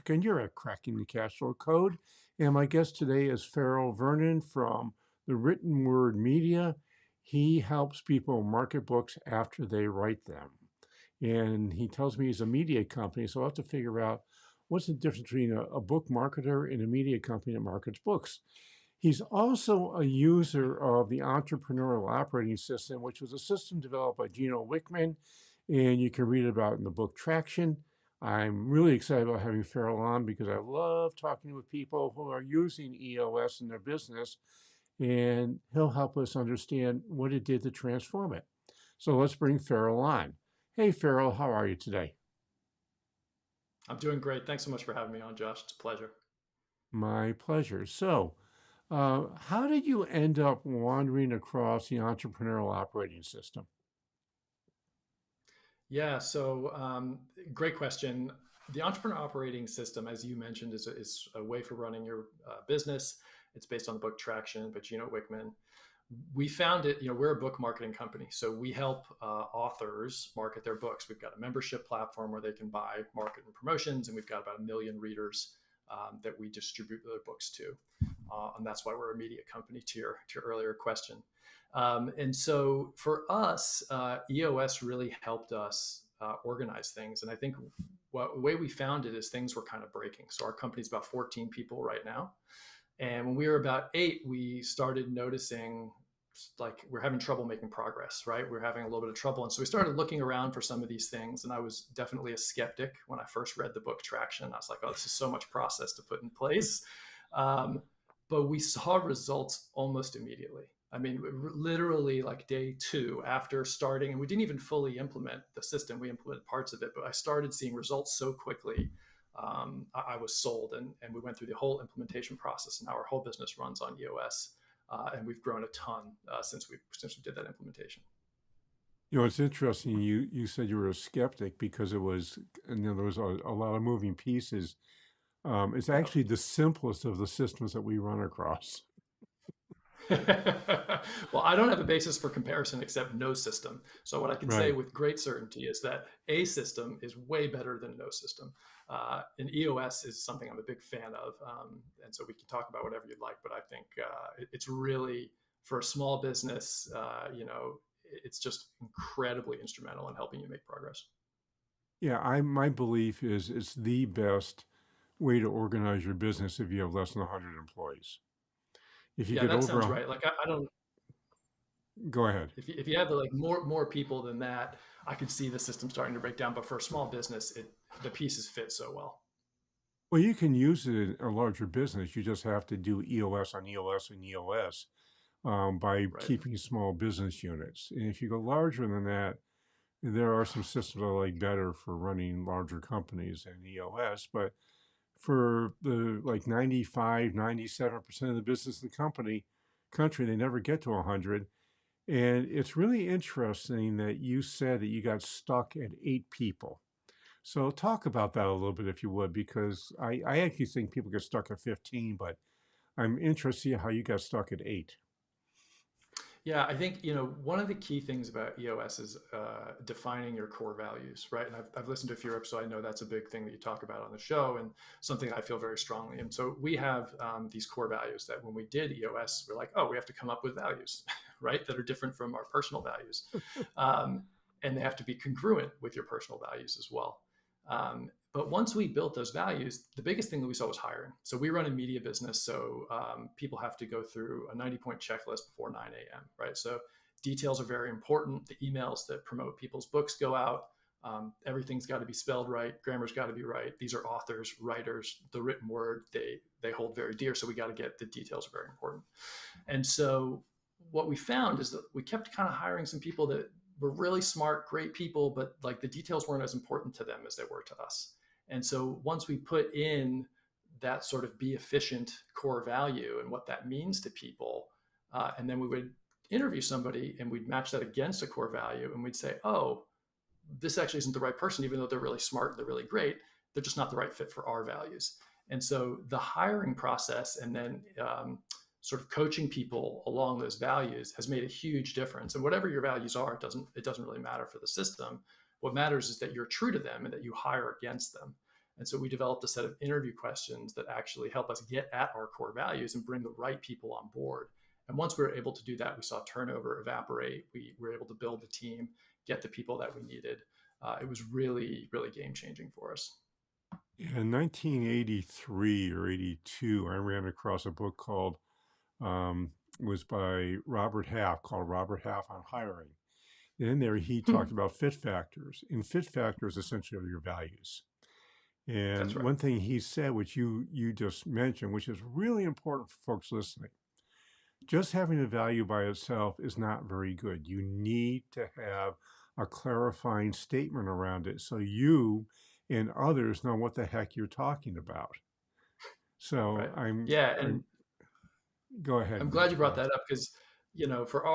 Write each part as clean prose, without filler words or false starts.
Patrick, and you're at Cracking the Cash Flow Code. And my guest today is Ferol Vernon from the Written Word Media. He helps people market books after they write them. And he tells me he's a media company, so I'll have to figure out what's the difference between a book marketer and a media company that markets books. He's also a user of the Entrepreneurial Operating System, which was a system developed by Gino Wickman, and you can read about it in the book Traction. I'm really excited about having Ferol on because I love talking with people who are using EOS in their business, and he'll help us understand what it did to transform it. So let's bring Ferol on. Hey, Ferol, how are you today? I'm doing great. Thanks so much for having me on, Josh. It's a pleasure. My pleasure. So, how did you end up wandering across the Entrepreneurial Operating System? Great question. The entrepreneur operating system, as you mentioned, is a way for running your business. It's based on the book Traction by Gino Wickman. We found it, we're a book marketing company. So we help authors market their books. We've got a membership platform where they can buy market and promotions, and we've got about 1 million readers that we distribute their books to. And that's why we're a media company to your earlier question. And so for us, EOS really helped us organize things. And I think the way we found it is things were kind of breaking. So our company's about 14 people right now. And when we were about 8, we started noticing like we're having trouble making progress, right? We're having a little bit of trouble. And so we started looking around for some of these things. And I was definitely a skeptic when I first read the book Traction. I was like, oh, this is so much process to put in place. But we saw results almost immediately. I mean, literally like day 2 after starting, and we didn't even fully implement the system. We implemented parts of it, but I started seeing results so quickly. I was sold, and we went through the whole implementation process, and now our whole business runs on EOS, and we've grown a ton since we did that implementation. It's interesting. You said you were a skeptic because it was, there was a lot of moving pieces. It's Yep. actually the simplest of the systems that we run across. Well, I don't have a basis for comparison except no system. So what I can say Right. with great certainty is that a system is way better than no system. And EOS is something I'm a big fan of. And so we can talk about whatever you'd like, but I think it's really for a small business, it's just incredibly instrumental in helping you make progress. Yeah, my belief is it's the best way to organize your business if you have less than 100 employees. If you Yeah, get that over, sounds right. Like I don't, go ahead. if you have like more people than that, I could see the system starting to break down. But for a small business, the pieces fit so well. Well, you can use it in a larger business. You just have to do EOS on EOS and EOS by Right. keeping small business units. And if you go larger than that, there are some systems that I like better for running larger companies than EOS. But for the like 95, 97% of the business in the country, they never get to 100. And it's really interesting that you said that you got stuck at 8 people. So talk about that a little bit, if you would, because I actually think people get stuck at 15, but I'm interested in how you got stuck at 8. Yeah, I think one of the key things about EOS is defining your core values, right? And I've listened to a few episodes, so I know that's a big thing that you talk about on the show, and something I feel very strongly. And so we have these core values that when we did EOS, we're like, oh, we have to come up with values, right, that are different from our personal values, um, and they have to be congruent with your personal values as well. But once we built those values, the biggest thing that we saw was hiring. So we run a media business. So people have to go through a 90-point checklist before 9 a.m., right? So details are very important. The emails that promote people's books go out. Everything's got to be spelled right. Grammar's got to be right. These are authors, writers, the written word, they hold very dear. So we got to get the details are very important. And so what we found is that we kept kind of hiring some people that were really smart, great people, but like the details weren't as important to them as they were to us. And so once we put in that sort of be efficient core value and what that means to people, and then we would interview somebody and we'd match that against a core value and we'd say, oh, this actually isn't the right person, even though they're really smart, they're really great, they're just not the right fit for our values. And so the hiring process and then sort of coaching people along those values has made a huge difference. And whatever your values are, it doesn't really matter for the system. What matters is that you're true to them and that you hire against them. And so we developed a set of interview questions that actually help us get at our core values and bring the right people on board. And once we were able to do that, we saw turnover evaporate. We were able to build the team, get the people that we needed. It was really, really game changing for us. In 1983 or 82, I ran across a book called, it was by Robert Half, called Robert Half on Hiring. And in there, he talked about fit factors. And fit factors essentially are your values. That's And right. one thing he said, which you just mentioned, which is really important for folks listening, just having a value by itself is not very good. You need to have a clarifying statement around it so you and others know what the heck you're talking about. So Right. Yeah. And I'm go ahead, I'm glad you brought Farrell. that up because, for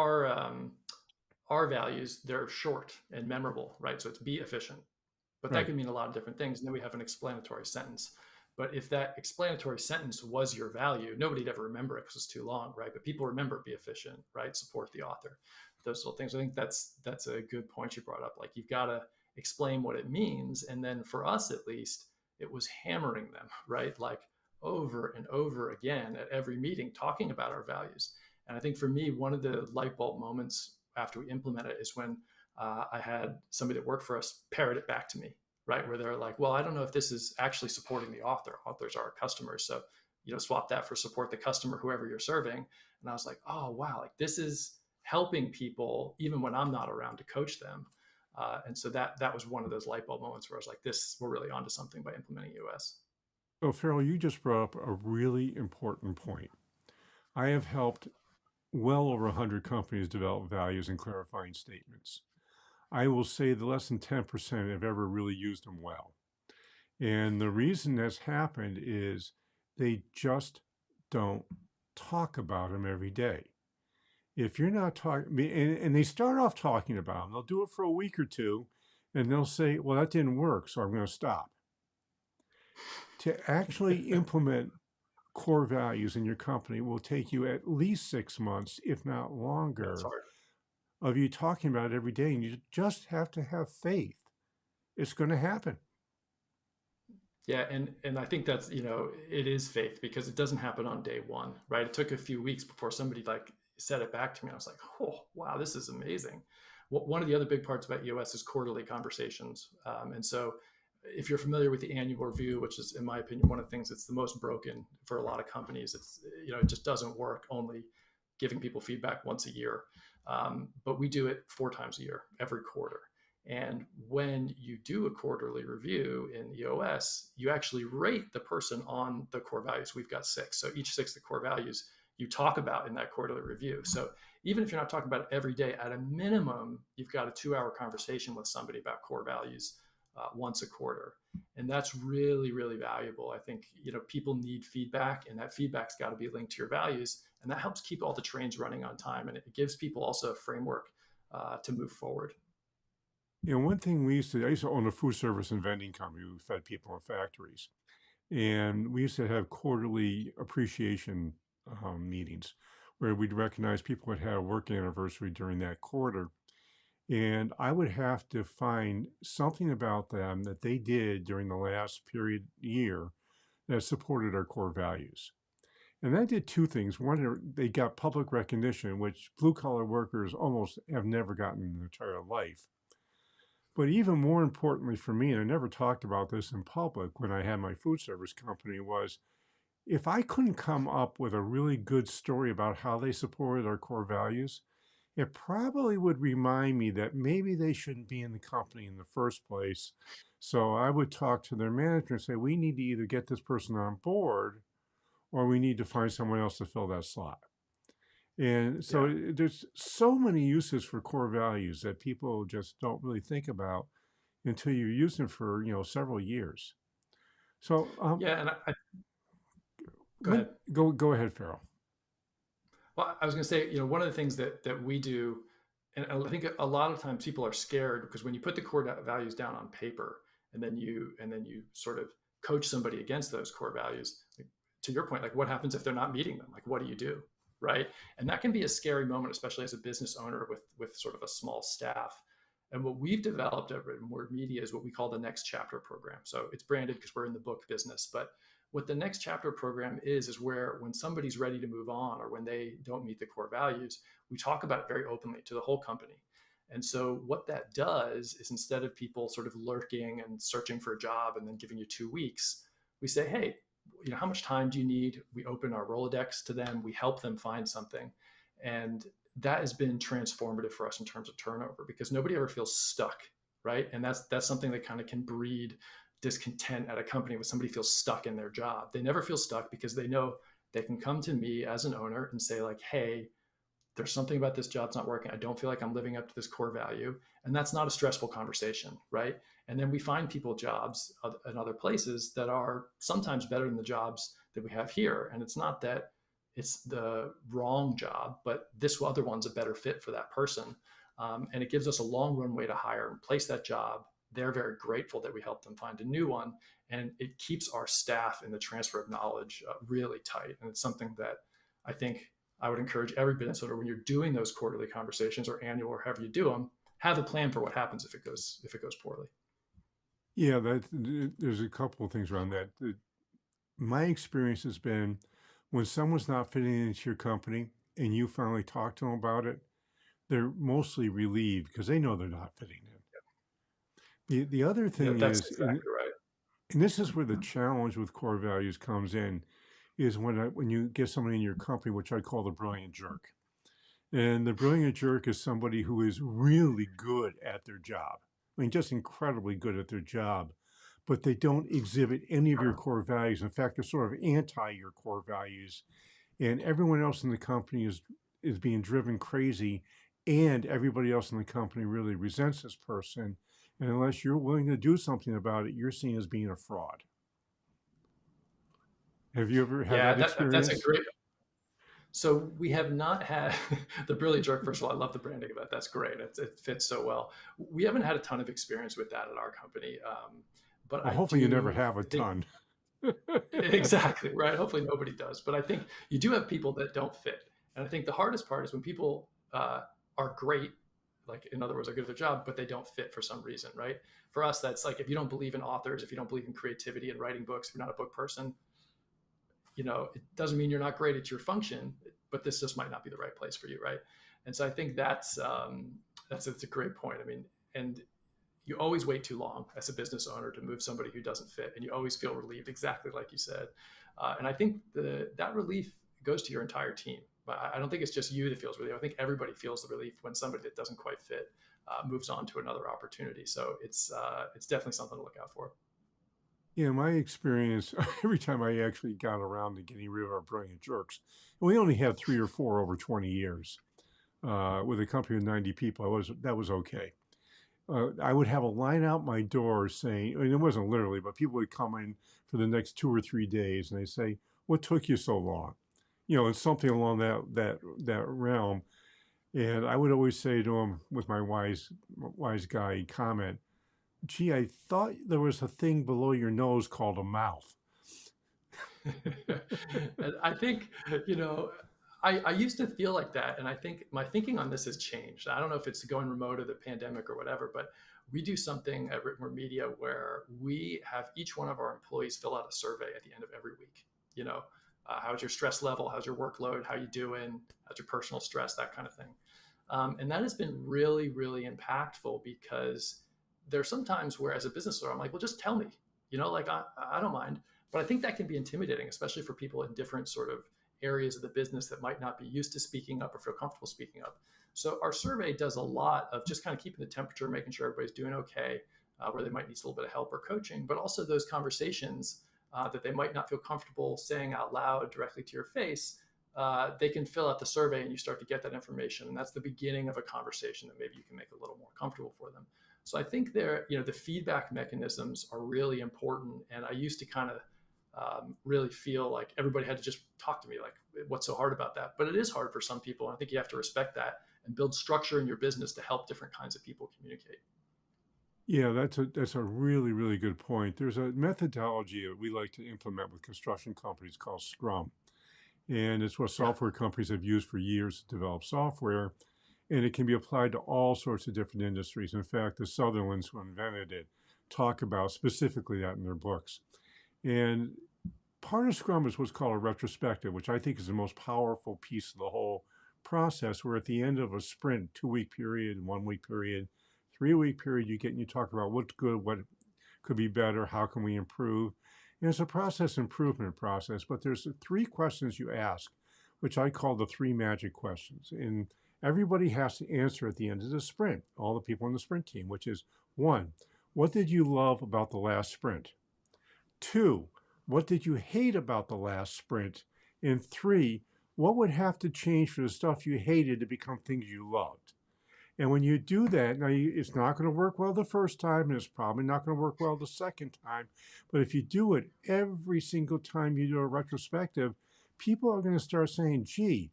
our values, they're short and memorable, right? So it's be efficient, but that Right. can mean a lot of different things. And then we have an explanatory sentence. But if that explanatory sentence was your value, nobody'd ever remember it because it's too long, right? But people remember be efficient, right? Support the author, those little things. I think that's a good point you brought up. Like you've got to explain what it means, and then for us at least, it was hammering them, right? Like over and over again at every meeting, talking about our values. And I think for me, one of the light bulb moments after we implemented it is when I had somebody that worked for us parrot it back to me, right? Where they're like, well, I don't know if this is actually supporting the author. Authors are our customers. So, swap that for support the customer, whoever you're serving. And I was like, oh, wow, like this is helping people even when I'm not around to coach them. And so that was one of those light bulb moments where I was like, we're really onto something by implementing EOS. So, Farrell, you just brought up a really important point. I have helped well over 100 companies develop values and clarifying statements. I will say that less than 10% have ever really used them well. And the reason that's happened is they just don't talk about them every day. If you're not talking, and they start off talking about them, they'll do it for a week or two, and they'll say, well, that didn't work, so I'm going to stop. To actually implement core values in your company will take you at least 6 months, if not That's longer, hard. of you talking about it every day. And you just have to have faith. It's going to happen. Yeah, and I think that's it is faith because it doesn't happen on day one, right? It took a few weeks before somebody like said it back to me. I was like, oh wow, this is amazing. One of the other big parts about EOS is quarterly conversations, and so if you're familiar with the annual review, which is in my opinion one of the things that's the most broken for a lot of companies, it's it just doesn't work. Only giving people feedback once a year, but we do it 4 times a year, every quarter. And when you do a quarterly review in EOS, you actually rate the person on the core values. We've got 6. So each 6 of the core values you talk about in that quarterly review. So even if you're not talking about it every day, at a minimum, you've got a 2-hour conversation with somebody about core values once a quarter. And that's really, really valuable. I think, people need feedback, and that feedback's got to be linked to your values. And that helps keep all the trains running on time. And it gives people also a framework to move forward. One thing I used to own a food service and vending company. We fed people in factories. And we used to have quarterly appreciation meetings where we'd recognize people that had a work anniversary during that quarter. And I would have to find something about them that they did during the last period year that supported our core values. And that did two things. One, they got public recognition, which blue collar workers almost have never gotten in their entire life. But even more importantly for me, and I never talked about this in public when I had my food service company, was if I couldn't come up with a really good story about how they supported our core values, it probably would remind me that maybe they shouldn't be in the company in the first place. So I would talk to their manager and say, we need to either get this person on board or we need to find someone else to fill that slot. And so Yeah. there's so many uses for core values that people just don't really think about until you use them for several years. So Yeah. And go when ahead. go ahead, Farrell. Well, I was going to say, one of the things that we do, and I think a lot of times people are scared because when you put the core values down on paper and then you sort of coach somebody against those core values, like, to your point, like what happens if they're not meeting them? Like what do you do, right? And that can be a scary moment, especially as a business owner with sort of a small staff. And what we've developed at Written Word Media is what we call the Next Chapter program. So it's branded because we're in the book business. But what the Next Chapter program is where when somebody's ready to move on or when they don't meet the core values, we talk about it very openly to the whole company. And so what that does is instead of people sort of lurking and searching for a job and then giving you 2 weeks, we say, hey, how much time do you need? We open our Rolodex to them. We help them find something. And that has been transformative for us in terms of turnover because nobody ever feels stuck, right? And that's something that kind of can breed discontent at a company when somebody feels stuck in their job. They never feel stuck because they know they can come to me as an owner and say like, hey, there's something about this job's not working. I don't feel like I'm living up to this core value. And that's not a stressful conversation, right? And then we find people jobs in other places that are sometimes better than the jobs that we have here. And it's not that it's the wrong job, but this other one's a better fit for that person. And it gives us a long runway to hire and place that job. They're very grateful that we helped them find a new one. And it keeps our staff in the transfer of knowledge really tight. And it's something that I think I would encourage every business owner when you're doing those quarterly conversations or annual or however you do them, have a plan for what happens if it goes poorly. Yeah, there's a couple of things around that. My experience has been when someone's not fitting into your company and you finally talk to them about it, they're mostly relieved because they know they're not fitting in. The other Yeah, thing that's is, exactly right. and this is where the challenge with core values comes in, is when you get somebody in your company, which I call the brilliant jerk. And the brilliant jerk is somebody who is really good at their job. I mean, just incredibly good at their job, but they don't exhibit any of your core values. In fact, they're sort of anti your core values. And everyone else in the company is being driven crazy. And everybody else in the company really resents this person. And unless you're willing to do something about it, you're seen as being a fraud. Have you ever had Yeah, that that's a experience? great. So we have not had the brilliant jerk. First of all, I love the branding of that. That's great. It fits so well. We haven't had a ton of experience with that at our company, but Well, I hopefully you never do have a think ton. exactly right. Hopefully nobody does, but I think you do have people that don't fit, and I think the hardest part is when people are great, like in other words, are good at their job, but they don't fit for some reason, right? For us, that's like if you don't believe in authors, if you don't believe in creativity and writing books, if you're not a book person, it doesn't mean you're not great at your function, but this just might not be the right place for you, right? And so I think that's a great point. I mean, and you always wait too long as a business owner to move somebody who doesn't fit, and you always feel relieved, exactly like you said. And I think that relief goes to your entire team. I don't think it's just you that feels relief. I think everybody feels the relief when somebody that doesn't quite fit moves on to another opportunity. So it's definitely something to look out for. Yeah, my experience, every time I actually got around to getting rid of our brilliant jerks, and we only had 3 or 4 over 20 years, with a company of 90 people, that was okay. I would have a line out my door saying, I mean, it wasn't literally, but people would come in for the next 2 or 3 days and they say, "What took you so long?" It's something along that realm. And I would always say to them with my wise guy comment, "Gee, I thought there was a thing below your nose called a mouth." And I think, you know, I used to feel like that. And I think my thinking on this has changed. I don't know if it's going remote or the pandemic or whatever, but we do something at Written Word Media where we have each one of our employees fill out a survey at the end of every week. How's your stress level? How's your workload? How you doing? How's your personal stress? That kind of thing. And that has been really, really impactful because there's sometimes where as a business owner, I'm like, well, just tell me, like I don't mind. But I think that can be intimidating, especially for people in different sort of areas of the business that might not be used to speaking up or feel comfortable speaking up. So our survey does a lot of just kind of keeping the temperature, making sure everybody's doing okay, where they might need a little bit of help or coaching, but also those conversations that they might not feel comfortable saying out loud directly to your face. They can fill out the survey and you start to get that information. And that's the beginning of a conversation that maybe you can make a little more comfortable for them. So I think the feedback mechanisms are really important. And I used to kind of really feel like everybody had to just talk to me like, what's so hard about that? But it is hard for some people. And I think you have to respect that and build structure in your business to help different kinds of people communicate. Yeah, that's a really, really good point. There's a methodology that we like to implement with construction companies called Scrum. And it's what Yeah. software companies have used for years to develop software. and it can be applied to all sorts of different industries. In fact, the Sutherlands who invented it talk about specifically that in their books. And part of Scrum is what's called a retrospective, which I think is the most powerful piece of the whole process, where at the end of a sprint, 2-week period, 1-week period, 3-week period, you get and you talk about what's good, what could be better, how can we improve. And it's a process improvement process, but there's 3 questions you ask, which I call the 3 magic questions. And everybody has to answer at the end of the sprint, all the people on the sprint team, which is 1, what did you love about the last sprint? 2, what did you hate about the last sprint? And 3, what would have to change for the stuff you hated to become things you loved? And when you do that, now it's not going to work well the first time, and it's probably not going to work well the second time. But if you do it every single time you do a retrospective, people are going to start saying, gee,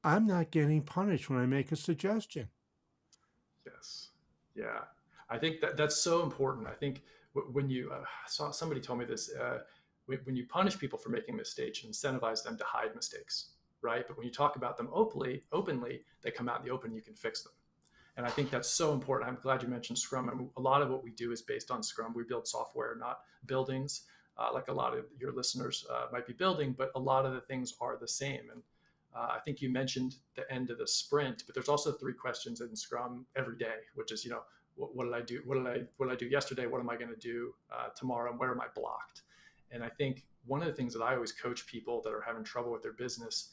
I'm not getting punished when I make a suggestion. Yes. Yeah. I think that that's so important. I think when you saw somebody told me this, when you punish people for making mistakes, you incentivize them to hide mistakes, right? But when you talk about them openly, they come out in the open. You can fix them. And I think that's so important. I'm glad you mentioned Scrum. I mean, a lot of what we do is based on Scrum. We build software, not buildings, like a lot of your listeners might be building, but a lot of the things are the same. And I think you mentioned the end of the sprint, but there's also 3 questions in Scrum every day, which is, what did I do? What did I do yesterday? What am I going to do tomorrow? And where am I blocked? And I think one of the things that I always coach people that are having trouble with their business,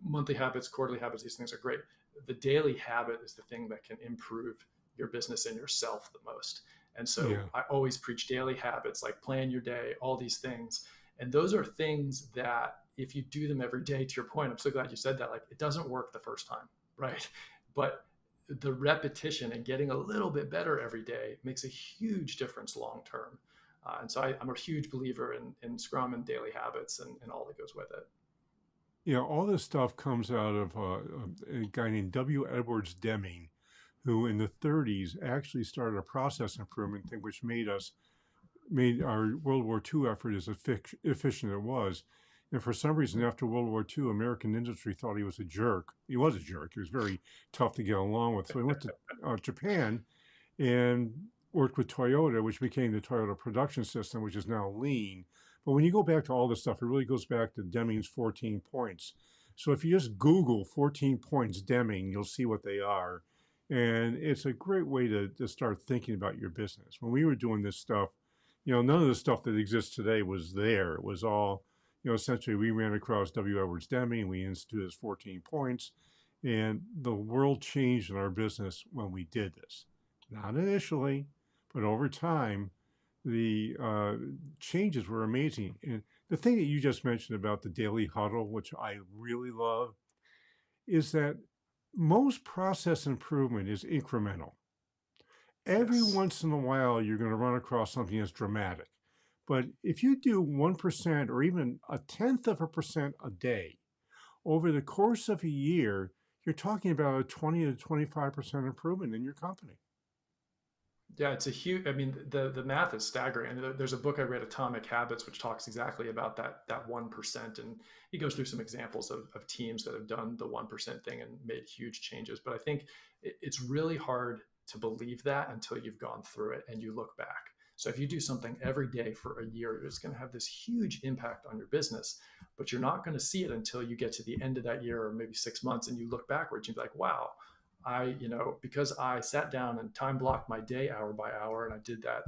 monthly habits, quarterly habits, these things are great. The daily habit is the thing that can improve your business and yourself the most. And so Yeah. I always preach daily habits, like plan your day, all these things. And those are things that if you do them every day, to your point, I'm so glad you said that, like it doesn't work the first time, right? But the repetition and getting a little bit better every day makes a huge difference long term. And so I'm a huge believer in Scrum and daily habits and all that goes with it. All this stuff comes out of a guy named W. Edwards Deming, who in the 30s actually started a process improvement thing, which made our World War II effort as efficient as it was. And for some reason, after World War II, American industry thought he was a jerk. He was a jerk. He was very tough to get along with. So he went to Japan and worked with Toyota, which became the Toyota production system, which is now lean. But when you go back to all this stuff, it really goes back to Deming's 14 points. So if you just Google 14 points Deming, you'll see what they are. And it's a great way to start thinking about your business. When we were doing this stuff, none of the stuff that exists today was there. It was all, essentially we ran across W. Edwards Deming, we instituted his 14 points, and the world changed in our business when we did this. Not initially, but over time, the changes were amazing. And the thing that you just mentioned about the daily huddle, which I really love, is that most process improvement is incremental. Every Yes. once in a while, you're going to run across something that's dramatic. But if you do 1% or even a tenth of a percent a day over the course of a year, you're talking about a 20 to 25% improvement in your company. Yeah, it's a huge. I mean, the math is staggering. And there's a book I read, Atomic Habits, which talks exactly about that 1%, and he goes through some examples of teams that have done the 1% thing and made huge changes. But I think it's really hard to believe that until you've gone through it and you look back. So if you do something every day for a year, it's going to have this huge impact on your business, but you're not going to see it until you get to the end of that year or maybe 6 months and you look backwards and you're like, wow, because I sat down and time blocked my day hour by hour, and I did that,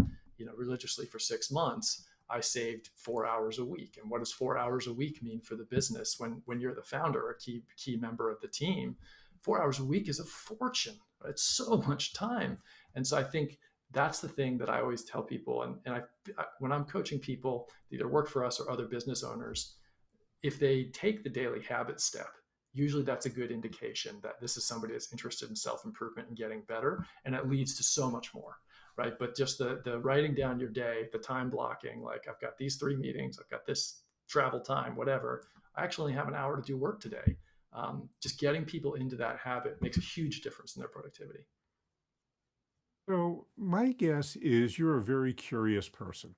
religiously for 6 months, I saved 4 hours a week. And what does 4 hours a week mean for the business when you're the founder, a key member of the team? 4 hours a week is a fortune. Right? It's so much time. And so I think that's the thing that I always tell people. And when I'm coaching people, that either work for us or other business owners, if they take the daily habit step, usually that's a good indication that this is somebody that's interested in self-improvement and getting better, and it leads to so much more, right? But just the writing down your day, the time blocking, like I've got these 3 meetings, I've got this travel time, whatever, I actually have an hour to do work today. Just getting people into that habit makes a huge difference in their productivity. So my guess is you're a very curious person.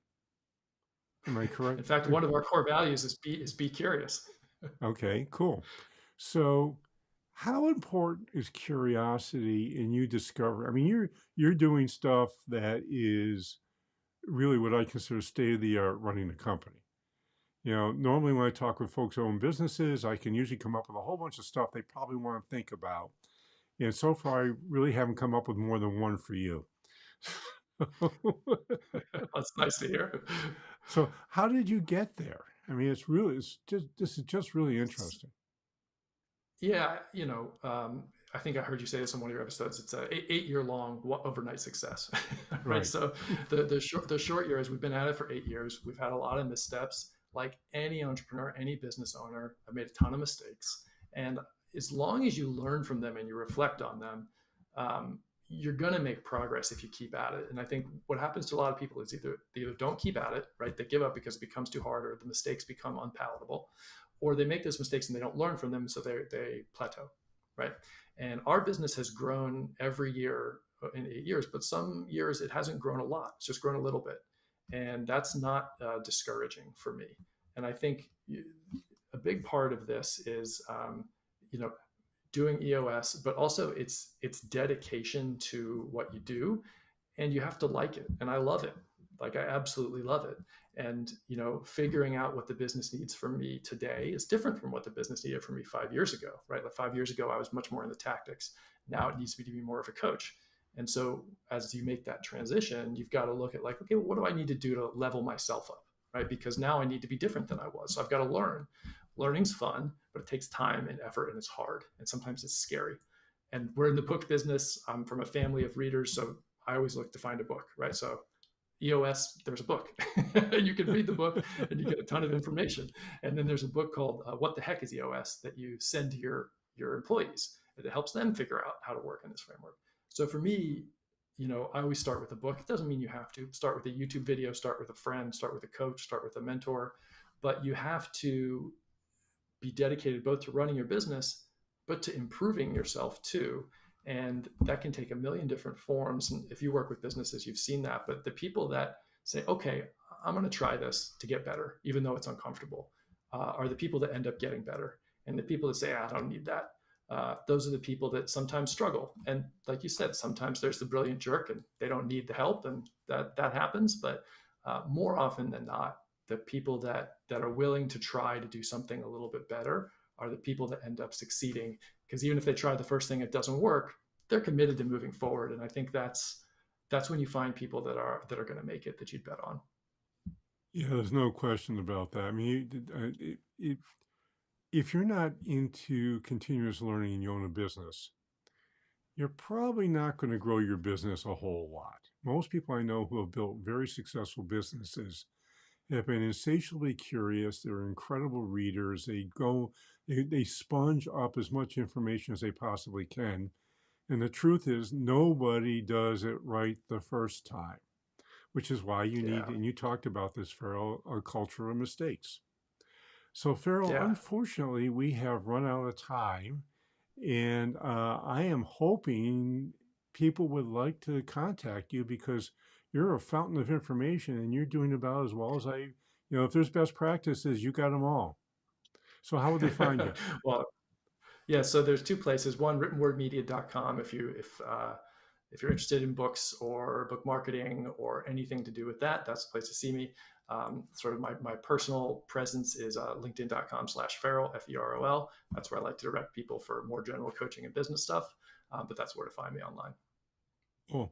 Am I In correct? fact, one of our core values is be curious. Okay, cool. So How important is curiosity in you discover? I mean, you're doing stuff that is really what I consider state of the art running a company. Normally when I talk with folks who own businesses, I can usually come up with a whole bunch of stuff they probably want to think about. And so far, I really haven't come up with more than one for you. That's nice to hear. So how did you get there? I mean, it's just, this is just really interesting. Yeah, I think I heard you say this in one of your episodes. It's a 8 year long overnight success, right? Right. So the short years we've been at it for 8 years. We've had a lot of missteps. Like any entrepreneur, any business owner, I've made a ton of mistakes, and as long as you learn from them and you reflect on them, um, you're going to make progress if you keep at it. And I think what happens to a lot of people is either they either don't keep at it, right? They give up because it becomes too hard, or the mistakes become unpalatable, or they make those mistakes and they don't learn from them, so they plateau, right? And our business has grown every year in 8 years, but some years it hasn't grown a lot. It's just grown a little bit, and that's not discouraging for me. And I think a big part of this is, you know, doing EOS, but also it's dedication to what you do, and you have to like it. And I love it. Like I absolutely love it. And figuring out what the business needs from me today is different from what the business needed from me 5 years ago, right? Like 5 years ago, I was much more in the tactics. Now it needs me to be more of a coach. And so as you make that transition, you've got to look at like, okay, what do I need to do to level myself up, right? Because now I need to be different than I was. So I've got to learn. Learning's fun, but it takes time and effort, and it's hard, and sometimes it's scary. And we're in the book business. I'm from a family of readers, so I always look to find a book, right? So EOS, there's a book. You can read the book and you get a ton of information. And then there's a book called What the Heck is EOS that you send to your employees. It helps them figure out how to work in this framework. So for me, I always start with a book. It doesn't mean you have to start with a YouTube video, start with a friend, start with a coach, start with a mentor, but you have to be dedicated both to running your business, but to improving yourself too. And that can take a million different forms. And if you work with businesses, you've seen that. But the people that say, okay, I'm going to try this to get better, even though it's uncomfortable, are the people that end up getting better. And the people that say, I don't need that, those are the people that sometimes struggle. And like you said, sometimes there's the brilliant jerk and they don't need the help, and that happens. But more often than not, the people that are willing to try to do something a little bit better are the people that end up succeeding, because even if they try the first thing, it doesn't work, they're committed to moving forward. And I think that's when you find people that are going to make it, that you'd bet on. Yeah, there's no question about that. I mean, if you're not into continuous learning and you own a business, you're probably not going to grow your business a whole lot. Most people I know who have built very successful businesses have been insatiably curious. They're incredible readers. They sponge up as much information as they possibly can. And the truth is, nobody does it right the first time, which is why you need, Yeah. and you talked about this, Ferol, a culture of mistakes. So, Ferol, Yeah. unfortunately, we have run out of time. And I am hoping people would like to contact you because you're a fountain of information and you're doing about as well as if there's best practices, you got them all. So how would they find you? Well, yeah, so there's two places. One, writtenwordmedia.com. If you're interested in books or book marketing or anything to do with that, that's the place to see me. Sort of my personal presence is linkedin.com/Ferol, Ferol. That's where I like to direct people for more general coaching and business stuff. But that's where to find me online. Oh,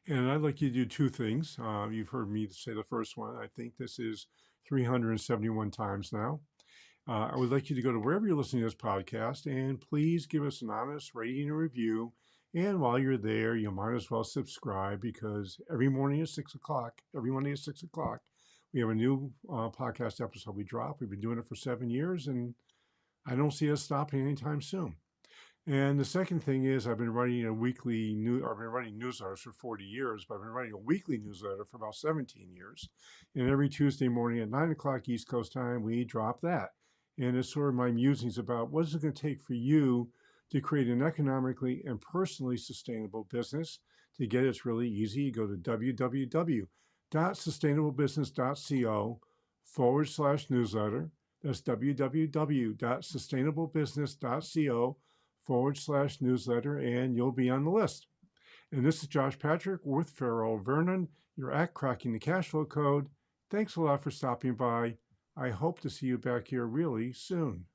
and I'd like you to do two things. You've heard me say the first one. I think this is 371 times now. I would like you to go to wherever you're listening to this podcast and please give us an honest rating and review. And while you're there, you might as well subscribe because every morning at 6 o'clock, every Monday at 6 o'clock, we have a new podcast episode we drop. We've been doing it for 7 years, and I don't see us stopping anytime soon. And the second thing is I've been writing I've been writing newsletters for 40 years, but I've been writing a weekly newsletter for about 17 years. And every Tuesday morning at 9 o'clock East Coast time, we drop that. And it's sort of my musings about what is it going to take for you to create an economically and personally sustainable business. To get it's really easy. You go to www.sustainablebusiness.co/newsletter. That's www.sustainablebusiness.co /newsletter, and you'll be on the list. And this is Josh Patrick with Ferol Vernon. You're at Cracking the Cash Flow Code. Thanks a lot for stopping by. I hope to see you back here really soon.